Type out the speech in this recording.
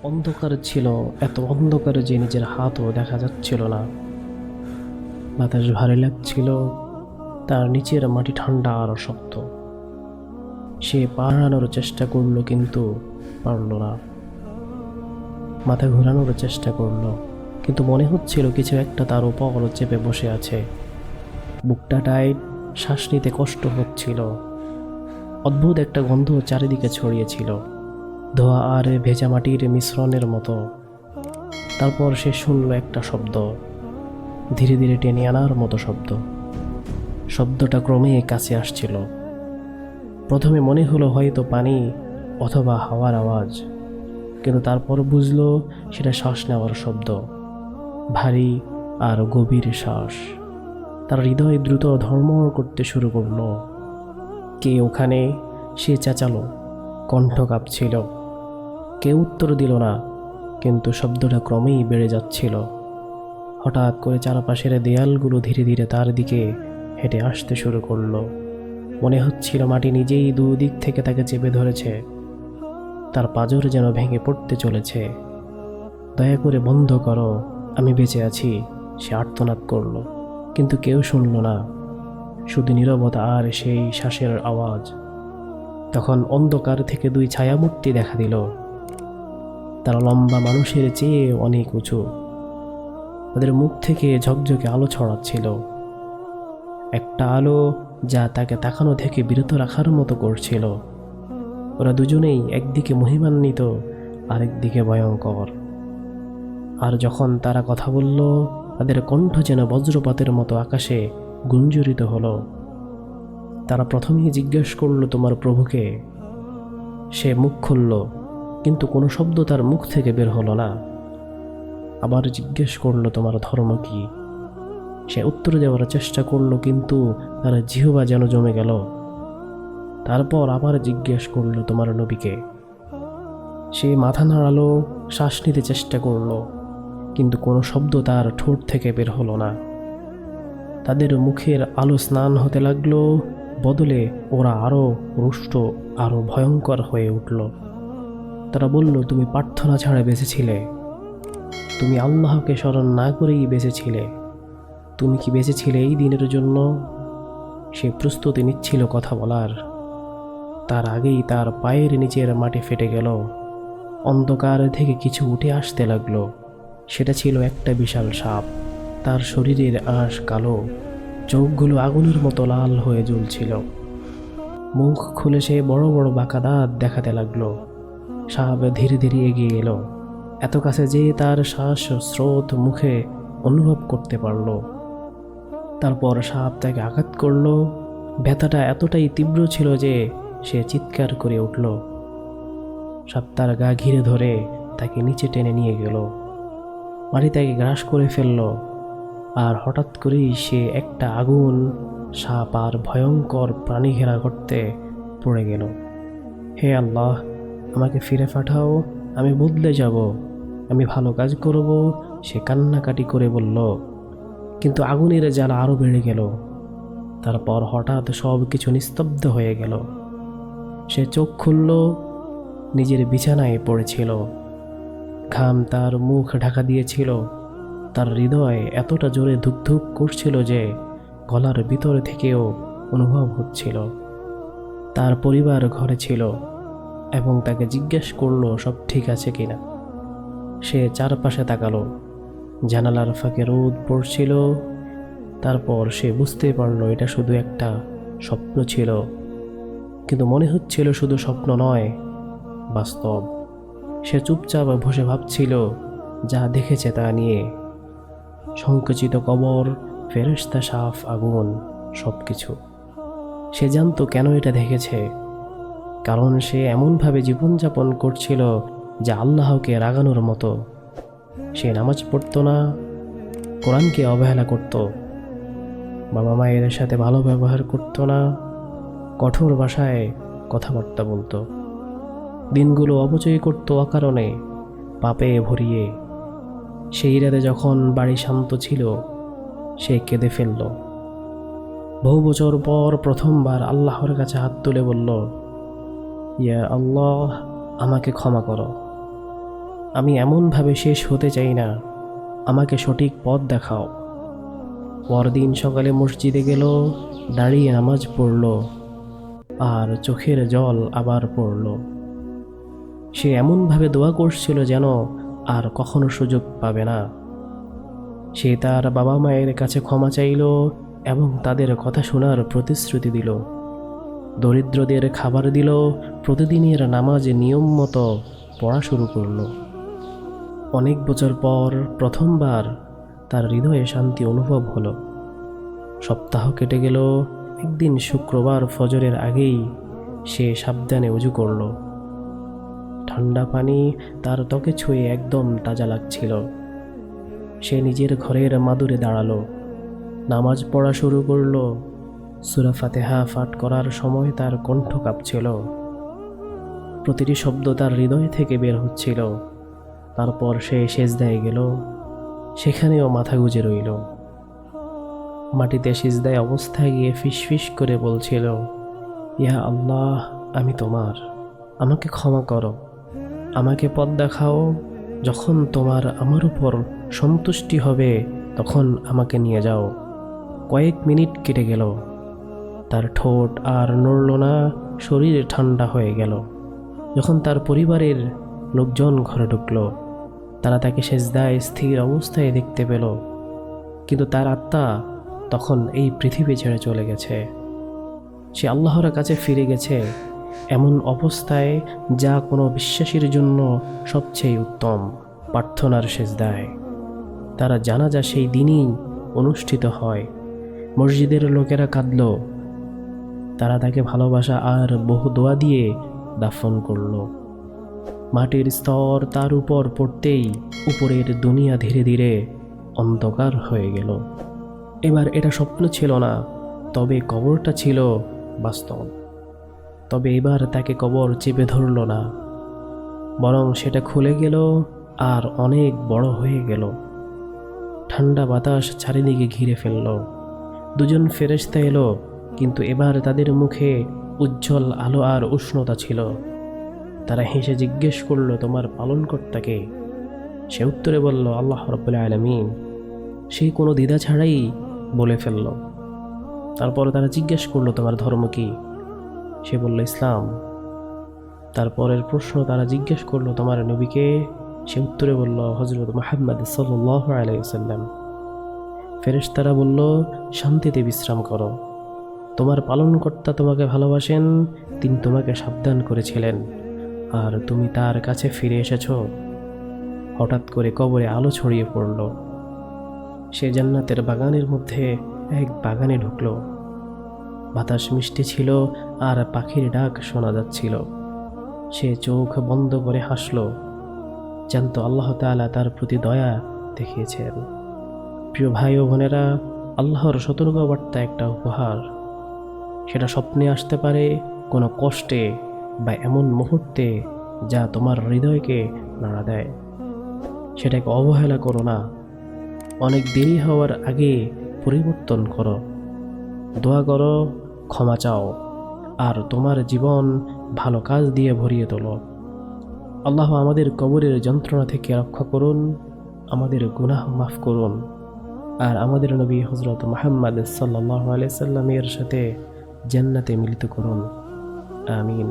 অন্ধকার ছিল, এত অন্ধকার যে নিজের হাতও দেখা যাচ্ছিল না। বাতাস ভারী লাগছিল, তার নিচের মাটি ঠান্ডা আর শক্ত। সে পা নাড়ানোর চেষ্টা করলো কিন্তু পারল না। মাথা ঘোরানোর চেষ্টা করলো, কিন্তু মনে হচ্ছিল কিছু একটা তার উপর চেপে বসে আছে। বুকটা টাইট, শ্বাস নিতে কষ্ট হচ্ছিল। অদ্ভুত একটা গন্ধ চারিদিকে ছড়িয়েছিল, ধোয়া আর ভেজা মাটির মিশ্রণের মতো। তারপর সে শুনল একটা শব্দ, ধীরে ধীরে টেনে আনার মতো শব্দ। শব্দটা ক্রমে কাছে আসছিল। প্রথমে মনে হলো হয়তো পানি অথবা হাওয়ার আওয়াজ, কিন্তু তারপর বুঝলো সেটা শ্বাস নেওয়ার শব্দ, ভারী আর গভীর শ্বাস। তার হৃদয় দ্রুত ধর্মড় করতে শুরু করলো। কে ওখানে? সে চেঁচালো, কণ্ঠ কাঁপছিল। কেউ উত্তর দিল না, কিন্তু শব্দটা ক্রমেই বেড়ে যাচ্ছিল। হঠাৎ করে চারপাশের দেয়ালগুলো ধীরে ধীরে তার দিকে হেঁটে আসতে শুরু করলো। মনে হচ্ছিল মাটি নিজেই দুদিক থেকে তাকে চেপে ধরেছে। তার পাঁজর যেন ভেঙে পড়তে চলেছে। দয়া করে বন্ধ করো, আমি বেঁচে আছি, সে আর্তনাদ করল। কিন্তু কেউ শুনল না, শুধু নীরবতা আর সেই শ্বাসের আওয়াজ। তখন অন্ধকার থেকে দুই ছায়ামূর্তি দেখা দিল। তারা লম্বা মানুষের চেয়ে অনেক উঁচু। তাদের মুখ থেকে ঝকঝকে আলো ছড়াচ্ছিল, একটা আলো যা তাকে তাকানো থেকে বিরত রাখার মতো করছিল। ওরা দুজনেই একদিকে মহিমান্বিত, আরেকদিকে ভয়ঙ্কর। আর যখন তারা কথা বলল, তাদের কণ্ঠ যেন বজ্রপাতের মতো আকাশে গুঞ্জরিত হলো। তারা প্রথমেই জিজ্ঞেস করল, তোমার প্রভুকে? সে মুখ খুলল, কিন্তু কোনো শব্দ তার মুখ থেকে বের হলো না। আবার জিজ্ঞেস করল, তোমার ধর্ম কি? সে উত্তর দেওয়ার চেষ্টা করলো, কিন্তু তার জিহ্বা যেন জমে গেল। তারপর আবার জিজ্ঞেস করল, তোমার নবীকে? সে মাথা নাড়ালো, শ্বাস নিতে চেষ্টা করলো, কিন্তু কোনো শব্দ তার ঠোঁট থেকে বের হলো না। তাদের মুখের আলো স্নান হতে লাগলো, বদলে ওরা আরো রুষ্ট, আরো ভয়ঙ্কর হয়ে উঠল। তারা বলল, তুমি প্রার্থনা ছাড়া বেঁচেছিলে, তুমি আল্লাহকে স্মরণ না করেই বেঁচেছিলে। তুমি কি বেঁচেছিলে এই দিনের জন্য? সে প্রস্তুতি নিচ্ছিল কথা বলার, তার আগেই তার পায়ের নিচের মাটি ফেটে গেল। অন্ধকার থেকে কিছু উঠে আসতে লাগলো। সেটা ছিল একটা বিশাল সাপ। তার শরীরের আঁশ কালো, চোখগুলো আগুনের মতো লাল হয়ে জ্বলছিল। মুখ খুলে সে বড় বড় বাঁকা দাঁত দেখাতে লাগলো। সাপ ধীরে ধীরে এগিয়ে এলো, এত কাছে যে তার শ্বাস স্রোত মুখে অনুভব করতে পারল। তারপর সাপ তাকে আঘাত করলো। ব্যথাটা এতটাই তীব্র ছিল যে সে চিৎকার করে উঠল। সাপ তার গা ঘিরে ধরে তাকে নিচে টেনে নিয়ে গেল। মাটি তাকে গ্রাস করে ফেলল। আর হঠাৎ করেই সে একটা আগুন, সাপ আর ভয়ঙ্কর প্রাণী ঘেরা করতে পড়ে গেল। হে আল্লাহ, আমাকে ফিরে পাঠাও, আমি বদলে যাব, আমি ভালো কাজ করব, সে কান্নাকাটি করে বলল। কিন্তু আগুনের জ্বালা আরো বেড়ে গেল। তারপর হঠাৎ সব কিছু নিস্তব্ধ হয়ে গেল। সে চোখ খুলল, নিজের বিছানায় পড়েছিল। ঘাম তার মুখ ঢাকা দিয়েছিল। তার হৃদয় এতটা জোরে ধুকধুক করছিল যে গলার ভিতর থেকেও অনুভব হচ্ছিল। তার পরিবার ঘরে ছিল এবং তাকে জিজ্ঞেস করলো সব ঠিক আছে কিনা। সে চারপাশে তাকালো, জানালার ফাঁকে রোদ পড়ছিল। তারপর সে বুঝতে পারলো এটা শুধু একটা স্বপ্ন ছিল, কিন্তু মনে হচ্ছিল শুধু স্বপ্ন নয়, বাস্তব। সে চুপচাপ বসে ভাবছিল যা দেখেছে তা নিয়ে। সংকুচিত কবর, ফেরেশতা, সাপ, আগুন, সবকিছু। সে জানতো কেন এটা দেখেছে, কারণ সে এমনভাবে জীবনযাপন করছিল যা আল্লাহকে রাগানোর মতো। সে নামাজ পড়তো না, কোরআনকে অবহেলা করত, বাবা মায়ের সাথে ভালো ব্যবহার করত না, কঠোর ভাষায় কথাবার্তা বলতো। দিনগুলো অপচয় করত অকারণে, পাপে ভরিয়ে। সেই রাতে যখন বাড়ি শান্ত ছিল, সে কেঁদে ফেলল। বহু বছর পর প্রথমবার আল্লাহর কাছে হাত তুলে বলল, ইয়া আল্লাহ, আমাকে ক্ষমা করো। আমি এমনভাবে শেষ হতে চাই না, আমাকে সঠিক পথ দেখাও। পরদিন সকালে মসজিদে গেল, দাঁড়িয়ে নামাজ পড়ল, আর চোখের জল আবার পড়ল। সে এমনভাবে দোয়া করছিল যেন আর কখনো সুযোগ পাবে না। সে তার বাবা মায়ের কাছে ক্ষমা চাইল এবং তাদের কথা শোনার প্রতিশ্রুতি দিল। দরিদ্রদের খাবার দিল, প্রতিদিনের নামাজ নিয়ম মতো পড়া শুরু করল। অনেক বছর পর প্রথমবার তার হৃদয়ে শান্তি অনুভব হলো। সপ্তাহ কেটে গেল। একদিন শুক্রবার ফজরের আগেই সে সাবধানে ওযু করল। ঠান্ডা পানি তার ত্বকে ছুঁয়ে একদম তাজা লাগছিল। সে নিজের ঘরের মাদুরে দাঁড়ালো, নামাজ পড়া শুরু করল। সূরা ফাতিহা পাঠ করার সময় তার কণ্ঠ কাঁপছিল, প্রতিটি শব্দ তার হৃদয় থেকে বের হচ্ছিল। তারপর সে সিজদায় গেল, সেখানেও মাথা গুজে রইল। মাটিতে সিজদায় অবস্থায় গিয়ে ফিসফিস করে বলছিল, ইয়া আল্লাহ, আমি তোমার, আমাকে ক্ষমা করো, আমাকে পথ দেখাও। যখন তোমার আমার উপর সন্তুষ্টি হবে তখন আমাকে নিয়ে যাও। কয়েক মিনিট কেটে গেল, তার ঠোঁট আর নড়ল না, শরীর ঠান্ডা হয়ে গেল। যখন তার পরিবারের লোকজন ঘরে ঢুকল, তারা তাকে সিজদায় স্থির অবস্থায় দেখতে পেল, কিন্তু তার আত্মা তখন এই পৃথিবী ছেড়ে চলে গেছে। সে আল্লাহর কাছে ফিরে গেছে এমন অবস্থায় যা কোনো বিশ্বাসীর জন্য সবচেয়ে উত্তম, প্রার্থনার সিজদায়। তারা জানাজা সেই দিনই অনুষ্ঠিত হয়। মসজিদের লোকেরা কাঁদল, তারা তাকে ভালোবাসা আর বহু দোয়া দিয়ে দাফন করল। মাটির স্তর তার উপর পড়তেই উপরের দুনিয়া ধীরে ধীরে অন্ধকার হয়ে গেল। এবার এটা স্বপ্ন ছিল না, তবে কবরটা ছিল বাস্তব। তবে এবার তাকে কবর চেপে ধরল না, বরং সেটা খুলে গেল আর অনেক বড় হয়ে গেল। ঠান্ডা বাতাস চারিদিকে ঘিরে ফেলল। দুজন ফেরেশতা এলো, কিন্তু এবার তাদের মুখে উজ্জ্বল আলো আর উষ্ণতা ছিল। তারা হেসে জিজ্ঞেস করল, তোমার পালনকর্তাকে? সে উত্তরে বলল, আল্লাহ রাব্বুল আলামিন। সে কোনো দ্বিধা ছাড়াই বলে ফেলল। তারপর তারা জিজ্ঞেস করলো, তোমার ধর্ম কি? সে বলল, ইসলাম। তারপরের প্রশ্ন তারা জিজ্ঞেস করলো, তোমার নবীকে? সে উত্তরে বলল, হযরত মুহাম্মদ সাল্লাল্লাহু আলাইহি ওয়াসাল্লাম। ফেরেশতারা বলল, শান্তিতে বিশ্রাম করো, তোমার পালনকর্তা তোমাকে ভালোবাসেন, তিনি তোমাকে সাবধান করেছিলেন, আর তুমি তার কাছে ফিরে এসেছো। হঠাৎ করে কবরে আলো ছড়িয়ে পড়ল। সে জান্নাতের বাগানের মধ্যে এক বাগানে ঢুকল। বাতাস মিষ্টি ছিল আর পাখির ডাক শোনা যাচ্ছিল। সে চোখ বন্ধ করে হাসল, জানত আল্লাহ তাআলা তার প্রতি দয়া দেখিয়েছেন। প্রিয় ভাই ও বোনেরা, আল্লাহর সতর্কবার্তা একটা উপহার। সেটা স্বপ্নে আসতে পারে, কোনো কষ্টে, বা এমন মুহূর্তে যা তোমার হৃদয়কে নাড়া দেয়। সেটাকে অবহেলা করো না। অনেক দেরি হওয়ার আগে পরিবর্তন করো, দোয়া করো, ক্ষমা চাও, আর তোমার জীবন ভালো কাজ দিয়ে ভরিয়ে তোলো। আল্লাহ আমাদের কবরের যন্ত্রণা থেকে রক্ষা করুন, আমাদের গুনাহ মাফ করুন, আর আমাদের নবী হযরত মুহাম্মদ সাল্লাল্লাহু আলাইহি সাল্লামের সাথে জান্নাতে মিলিত করুন। আমিন।